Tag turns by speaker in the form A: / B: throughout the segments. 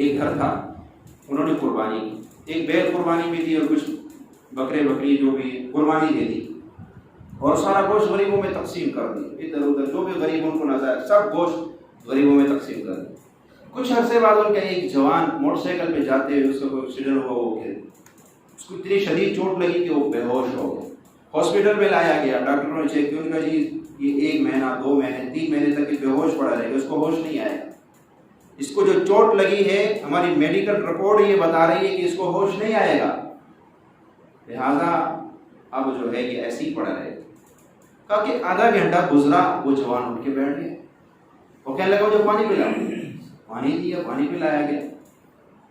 A: ایک گھر تھا، انہوں نے قربانی کی، ایک بیل قربانی بھی دی اور کچھ بکرے بکری جو بھی قربانی دے دی، اور سارا گوشت غریبوں میں تقسیم کر دی، ادھر ادھر جو بھی غریب ان کو نظر آئے سب گوشت غریبوں میں تقسیم کر دی۔ کچھ عرصے بعد ان کا ایک جوان موٹر سائیکل پہ جاتے ہوئے اس کو ایکسیڈنٹ ہوا، وہ گر، اس کو اتنی شدید چوٹ لگی کہ وہ بے ہوش ہو گیا۔ ہاسپٹل میں لایا گیا، ڈاکٹروں نے چیک کیا، ان کا جی یہ 1 مہینہ 2 مہینے 3 مہینے تک بے ہوش پڑا رہے گا، اس کو ہوش نہیں آئے گا۔ اس کو جو چوٹ لگی ہے ہماری میڈیکل رپورٹ یہ بتا رہی ہے کہ اس کو ہوش نہیں آئے گا، لہذا اب جو ہے یہ ایسے ہی پڑا رہے گا۔ کہا کہ آدھا گھنٹہ گزرا، وہ جوان اٹھ کے بیٹھ گیا، وہ کہنے لگا مجھے پانی پلا، پانی دیا، پانی پلایا گیا۔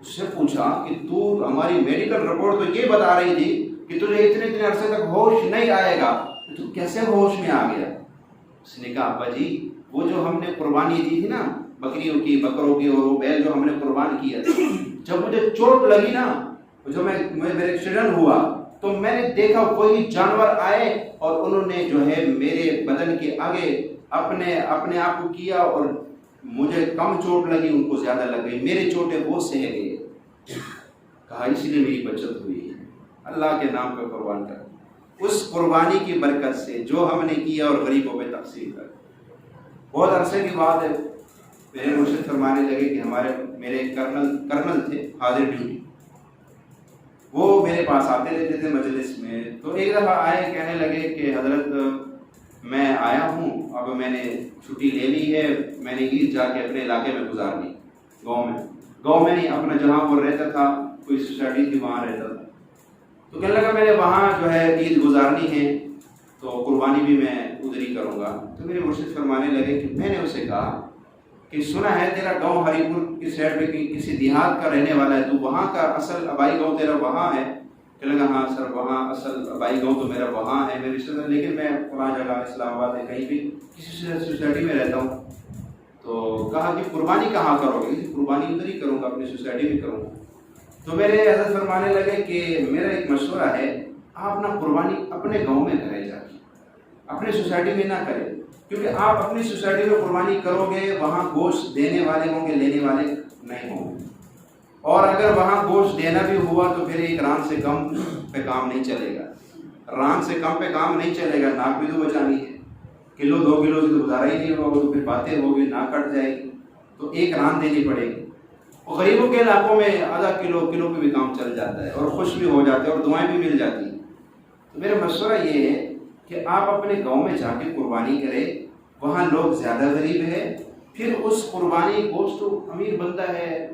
A: اس سے پوچھا کہ تو ہماری میڈیکل رپورٹ تو یہ بتا رہی تھی کہ تجھے اتنے عرصے تک ہوش نہیں آئے گا، تو کیسے ہوش میں آ گیا؟ اس نے کہا ابا جی وہ جو ہم نے قربانی دی تھی نا بکریوں کی بکروں کی، اور وہ بیل جو ہم نے قربان کیا تھا، جب مجھے چوٹ لگی نا، جو میرے ایکسیڈنٹ ہوا تو میں نے دیکھا کوئی جانور آئے اور انہوں نے جو ہے میرے بدن کے آگے اپنے آپ کو کیا، اور مجھے کم چوٹ لگی ان کو زیادہ لگ گئی، میرے چوٹیں وہ سہ گئے۔ کہا اس لیے میری بچت ہوئی ہے، اللہ کے نام پہ قربان کر، اس قربانی کی برکت سے جو ہم نے کیا اور غریبوں میں تقسیم کر۔ بہت عرصے کی بات ہے، میرے مرشد فرمانے لگے کہ میرے کرنل تھے حاضر ڈیوٹی، وہ میرے پاس آتے رہتے تھے مجلس میں، تو ایک دفعہ آئے، کہنے لگے کہ حضرت میں آیا ہوں، اب میں نے چھٹی لے لی ہے، میں نے عید جا کے اپنے علاقے میں گزار لی، گاؤں میں نہیں، اپنا جہاں وہ رہتا تھا کوئی سوسائٹی تھی وہاں رہتا تھا، تو کہنے لگا میں نے وہاں جو ہے عید گزارنی ہے تو قربانی بھی میں ادھر ہی کروں گا۔ تو میرے مرشد فرمانے لگے کہ میں نے اسے کہا کہ سنا ہے تیرا گاؤں ہری پور کی سائڈ پہ کسی دیہات کا رہنے والا ہے، تو وہاں کا اصل آبائی گاؤں تیرا وہاں ہے؟ کہنے لگا ہاں سر وہاں اصل آبائی گاؤں تو میرا وہاں ہے، میرے رشتے دار، لیکن میں فلاں جگہ اسلام آباد ہے کہیں بھی کسی سوسائٹی میں رہتا ہوں۔ تو کہا کہ قربانی کہاں کرو گے؟ قربانی ادھر ہی کروں گا، اپنی سوسائٹی میں کروں گا۔ تو میرے حضرت فرمانے لگے کہ میرا ایک مشورہ ہے، آپ نا قربانی اپنے گاؤں میں کریں جا کے، اپنے سوسائٹی میں نہ کریں، کیونکہ آپ اپنی سوسائٹی میں قربانی کرو گے وہاں گوشت دینے والے ہوں گے، لینے والے نہیں ہوں گے، اور اگر وہاں گوشت دینا بھی ہوا تو پھر ایک ران سے کم پہ کام نہیں چلے گا، ران سے کم پہ کام نہیں چلے گا، ناک بھی تو بچانی ہے، کلو 2 کلو سے تو گزارا ہی نہیں ہوگا، تو پھر باتیں ہوگی، ناک کٹ جائے گی، تو ایک ران دینی پڑے گی۔ غریبوں کے علاقوں میں آدھا کلو پہ بھی کام چل جاتا ہے، اور خوش بھی ہو جاتے ہیں اور دعائیں بھی مل جاتی ہیں۔ تو میرا مشورہ یہ ہے کہ آپ اپنے گاؤں میں جا کے قربانی کریں، وہاں لوگ زیادہ غریب ہیں، پھر اس قربانی گوشت تو امیر بندہ ہے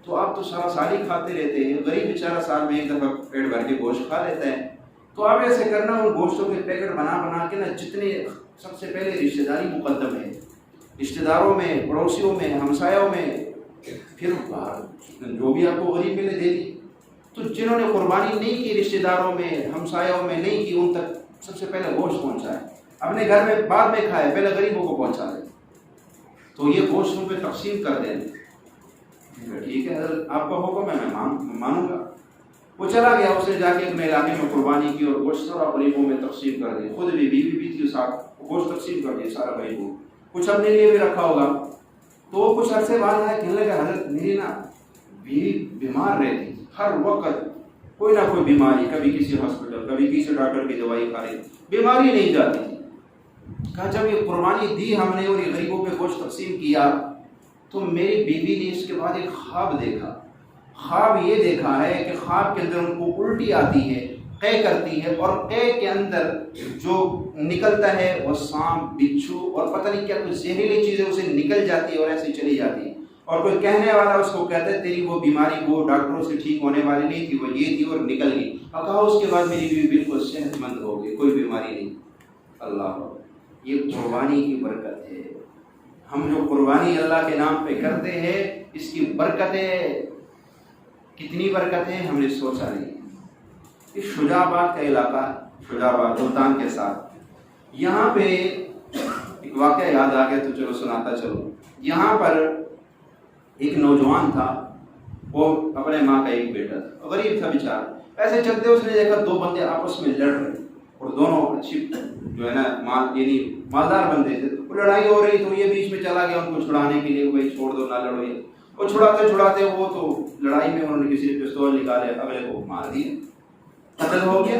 A: تو آپ تو سارا سال ہی کھاتے رہتے ہیں، غریب بیچارہ سال میں ایک دفعہ پیٹ بھر کے گوشت کھا لیتا ہے، تو آپ ایسے کرنا ان گوشتوں کے پیکٹ بنا کے نا، جتنے سب سے پہلے رشتہ داری مقدم ہے، رشتہ داروں میں، پڑوسیوں میں، ہمسایوں میں، پھر جو بھی آپ کو غریب ملے دے دی۔ تو جنہوں نے قربانی نہیں کی رشتہ داروں میں ہمسایوں میں نہیں کی، ان تک سب سے پہلے گوشت پہنچائے، اپنے گھر میں بعد میں کھائے، پہلے غریبوں کو پہنچا دے، تو یہ گوشت ان پہ تقسیم کر دیں۔ ٹھیک ہے حضرت آپ کا حکم ہے، میں مانوں گا۔ وہ چلا گیا، اس نے جا کے اپنے علاقے میں قربانی کی اور گوشت سارا غریبوں میں تقسیم کر دی، خود بھی بیوی بھی تھی ساتھ، گوشت تقسیم کر دیا سارا غریبوں، کچھ اپنے لیے بھی رکھا ہوگا۔ تو وہ کچھ عرصے بعد آیا، کہنے لگا حضرت میری نا بیوی بیمار رہتی، ہر وقت کوئی نہ کوئی بیماری، کبھی کسی ہاسپٹل، کبھی کسی ڈاکٹر کی دوائی کھا رہی، بیماری نہیں جاتی تھی۔ کہا جب یہ قربانی دی ہم نے اور یہ غریبوں پہ گوشت تقسیم کیا تو میری بیوی نے اس کے بعد ایک خواب دیکھا، خواب یہ دیکھا ہے کہ خواب کے اندر ان کو الٹی آتی ہے، قے کرتی ہے، اور قے کے اندر جو نکلتا ہے وہ سانپ، بچھو اور پتہ نہیں کیا کچھ زہریلی چیزیں اسے نکل جاتی ہے اور ایسے چلی جاتی ہے، اور کوئی کہنے والا اس کو کہتا ہے تیری وہ بیماری وہ ڈاکٹروں سے ٹھیک ہونے والی نہیں تھی، وہ یہ تھی اور نکل گئی۔ اور کہا اس کے بعد میری بیوی بالکل صحت مند ہو گئی، کوئی بیماری نہیں۔ اللہ، یہ قربانی کی برکت ہے۔ ہم جو قربانی اللہ کے نام پہ کرتے ہیں اس کی برکتیں کتنی برکتیں ہم نے سوچا نہیں۔ یہ شجاع آباد کا علاقہ، شجاع آباد ملتان کے ساتھ، یہاں پہ ایک واقعہ یاد آ گیا تو چلو سناتا چلو۔ یہاں پر ایک نوجوان تھا، وہ اپنے ماں کا ایک بیٹا تھا، غریب تھا بیچارہ، ایسے چلتے اس نے دیکھا 2 بندے آپس میں لڑ رہے، اور دونوں اچھی جو ہے نا یعنی مالدار بندے تھے، وہ لڑائی ہو رہی تو یہ بیچ میں چلا گیا ان کو چھڑانے کے لیے، بھائی چھوڑ دو نہ لڑو یہ، وہ چھڑاتے چھڑاتے وہ تو لڑائی میں انہوں نے کسی نے پستول نکالے اگلے کو مار دیا، قتل ہو گیا۔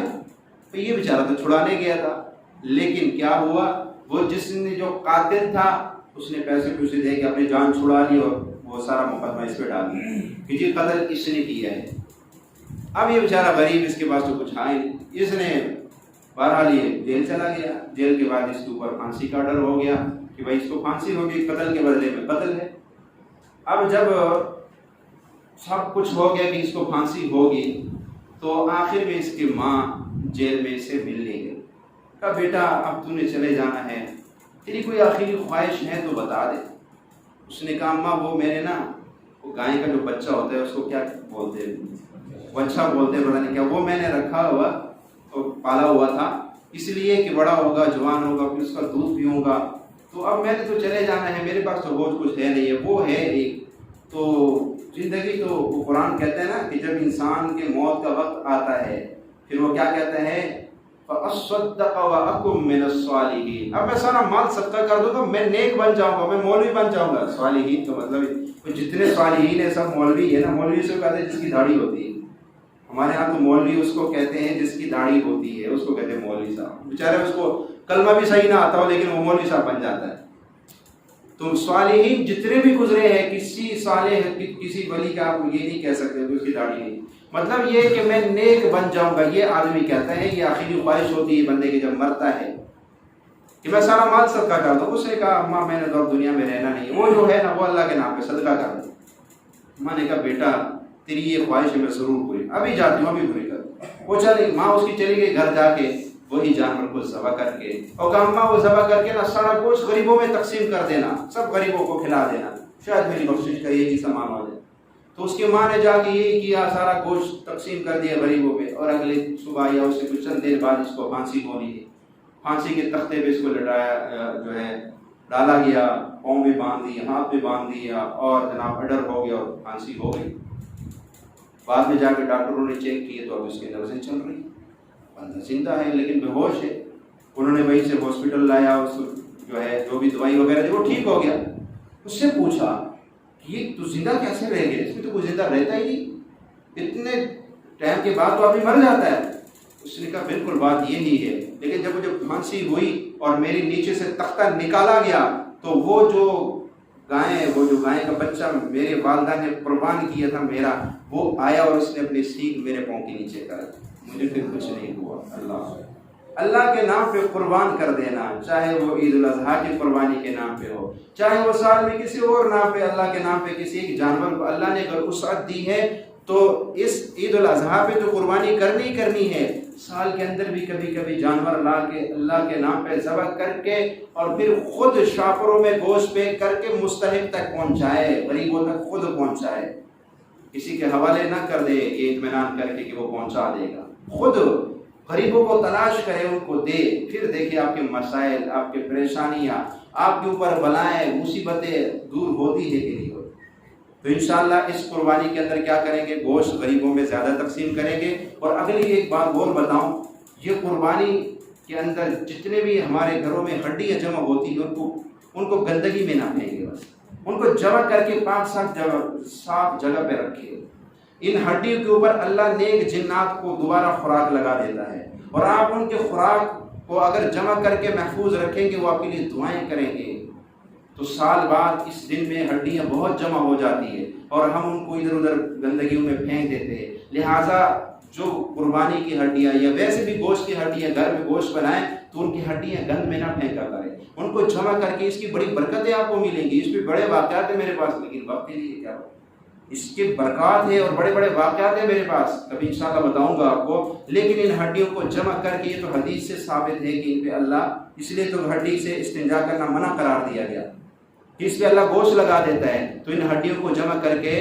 A: تو یہ بیچارہ تو چھڑانے گیا تھا، لیکن کیا ہوا، وہ جس نے جو قاتل تھا اس نے پیسے دے کے اپنی جان چھڑا لی اور وہ سارا مقدمہ اس پہ ڈال دیا کہ جی قتل اس نے کیا ہے۔ اب یہ بیچارہ غریب، اس کے پاس تو کچھ آئے نہیں، اس نے بہرحال یہ جیل چلا گیا۔ جیل کے بعد اس کے اوپر پھانسی کا ڈر ہو گیا کہ بھائی اس کو پھانسی ہوگی، قتل کے بدلے میں قتل ہے۔ اب جب سب کچھ ہو گیا کہ اس کو پھانسی ہوگی، تو آخر میں اس کی ماں جیل میں سے ملنے گئی، کہا بیٹا اب تو نے چلے جانا ہے، تیری کوئی آخری خواہش ہے تو بتا دے۔ اس نے کہا اماں وہ میں نے نا وہ گائے کا جو بچہ ہوتا ہے اس کو کیا بولتے ہیں، بچہ بولتے ہیں، پتہ نہیں کیا، وہ میں نے رکھا ہوا اور پالا ہوا تھا، اس لیے کہ بڑا ہوگا جوان ہوگا پھر اس کا دودھ پیوں گا، تو اب میں نے تو چلے جانا ہے، میرے پاس تو بہت کچھ ہے نہیں ہے، وہ ہے ایک تو زندگی۔ تو وہ قرآن کہتے ہیں نا کہ جب انسان کے موت کا وقت آتا ہے پھر وہ کیا کہتا ہے، فَأَصَّدَّقَ وَأَكُن مِّنَ الصَّالِحِينَ، اب میں سارا مال صدقہ کر دوں گا، میں نیک بن جاؤں گا، میں مولوی بن جاؤں گا۔ صالحین تو مطلب جتنے صالحین ہیں سب مولوی ہے نا، مولوی سے کہتے ہیں جس کی داڑھی ہوتی ہے، ہمارے ہاں تو مولوی اس کو کہتے ہیں جس کی داڑھی ہوتی ہے، اس کو کہتے ہیں مولوی صاحب، بیچارے اس کو کلمہ بھی صحیح نہ آتا ہو لیکن وہ مولوی صاحب بن جاتا ہے۔ تو صالحین جتنے بھی گزرے ہیں، کسی صالح کسی ولی کا آپ یہ نہیں کہہ سکتے کہ اس کی داڑھی نہیں، مطلب یہ کہ میں نیک بن جاؤں گا، یہ آدمی کہتا ہے، یہ آخری خواہش ہوتی ہے بندے کی جب مرتا ہے کہ میں سارا مال صدقہ کر دوں۔ اس نے کہا اماں میں نے تو اب دنیا میں رہنا نہیں، وہ جو ہے نا وہ اللہ کے نام پہ صدقہ کر دوں۔ ماں نے کہا بیٹا تیری یہ خواہش ہے میں ضرور پوری، ابھی جاتی ہوں ابھی پوری کر دوں۔ وہ چلی، ماں اس کی چلی گئی گھر جا کے وہی جانور کو ذبح کر کے، اور کہا اماں وہ ذبح کر کے نا سارا گوشت غریبوں میں تقسیم کر دینا، سب غریبوں کو کھلا دینا، شاید میری بخشش کا یہی سامان ہو جائے۔ تو اس کی ماں نے جا کے یہی کیا، سارا گوشت تقسیم کر دیا غریبوں پہ، اور اگلے صبح یا اس سے کچھ چند دیر بعد اس کو پھانسی ہونی ہے۔ پھانسی کے تختے پہ اس کو لٹایا جو ہے ڈالا گیا، پاؤں بھی باندھ دی، ہاتھ بھی باندھ دیا، اور جناب اڈر ہو گیا اور پھانسی ہو گئی۔ بعد میں جا کے ڈاکٹروں نے چیک کیے تو اب اس کی نبضیں چل رہی، بندہ زندہ ہے لیکن بے ہوش ہے۔ انہوں نے وہیں سے ہاسپٹل لایا، اس جو ہے جو بھی دوائی وغیرہ تھی وہ ٹھیک ہو گیا۔ اس سے پوچھا کہ یہ تو زندہ کیسے رہ گیا، اس میں تو کوئی زندہ رہتا ہی نہیں، اتنے ٹائم کے بعد تو آدمی مر جاتا ہے۔ اس نے کہا بالکل بات یہی ہے، لیکن جب مجھے پھانسی ہوئی اور میری نیچے سے تختہ نکالا گیا تو وہ جو گائے کا بچہ میرے والدہ نے قربان کیا تھا میرا، وہ آیا اور اس نے اپنی سینگ میرے پاؤں کے نیچے کر دی، مجھے پھر کچھ نہیں ہوا۔ اللہ کے نام پہ قربان کر دینا، چاہے وہ عید الاضحیٰ کی قربانی کے نام پہ ہو، چاہے وہ سال میں کسی اور نام پہ، اللہ کے نام پہ کسی ایک جانور کو اللہ نے اگر وسعت دی ہے تو اس عید الاضحیٰ پہ تو قربانی کرنی ہے، سال کے اندر بھی کبھی کبھی جانور لا کے اللہ کے نام پہ ذبح کر کے اور پھر خود شاپروں میں گوشت پہ کر کے مستحق تک پہنچائے، غریبوں تک خود پہنچائے، کسی کے حوالے نہ کر دے یہ اطمینان کر کے کہ وہ پہنچا دے گا، خود غریبوں کو تلاش کرے، ان کو دے، پھر دیکھیں آپ کے مسائل، آپ کے پریشانیاں، آپ کے اوپر بلائیں مصیبتیں دور ہوتی ہے کہ نہیں ہوتی۔ تو انشاءاللہ اس قربانی کے اندر کیا کریں گے، گوشت غریبوں میں زیادہ تقسیم کریں گے۔ اور اگلی ایک بات اور بتاؤں، یہ قربانی کے اندر جتنے بھی ہمارے گھروں میں ہڈیاں جمع ہوتی ہیں ان کو گندگی میں نہ پھینکیں، بس ان کو جمع کر کے پاک صاف جگہ پہ رکھیں۔ ان ہڈیوں کے اوپر اللہ نیک جنات کو دوبارہ خوراک لگا دیتا ہے، اور آپ ان کے خوراک کو اگر جمع کر کے محفوظ رکھیں گے، وہ آپ کے لیے دعائیں کریں گے، تو سال بعد اس دن میں ہڈیاں بہت جمع ہو جاتی ہے اور ہم ان کو ادھر ادھر گندگیوں میں پھینک دیتے ہیں۔ لہٰذا جو قربانی کی ہڈیاں یا ویسے بھی گوشت کی ہڈیاں گھر میں گوشت بنائیں تو ان کی ہڈیاں گند میں نہ پھینکا کریں، ان کو جمع کر کے، اس کی بڑی برکتیں آپ کو ملیں گی۔ اس پہ بڑے واقعات ہیں میرے پاس، لیکن وقت ہی نہیں ہے، کیا اس کے برکات ہیں اور بڑے بڑے واقعات ہیں میرے پاس، کبھی انشاءاللہ بتاؤں گا آپ کو۔ لیکن ان ہڈیوں کو جمع کر کے، یہ تو حدیث سے ثابت ہے کہ ان پہ اللہ، اس لیے تو ہڈی سے استنجا کرنا منع قرار دیا گیا کہ اس پہ اللہ گوشت لگا دیتا ہے، تو ان ہڈیوں کو جمع کر کے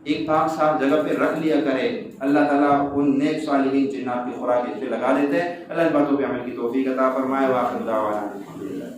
A: ایک پاک صاف جگہ پہ رکھ لیا کرے، اللہ تعالیٰ ان نیک صالحین جنات کی خوراک اس پہ لگا دیتے ہیں۔ اللہ ان باتوں پہ عمل کی توفیق عطا فرمائے۔ وآخر دعوانا الحمدللہ۔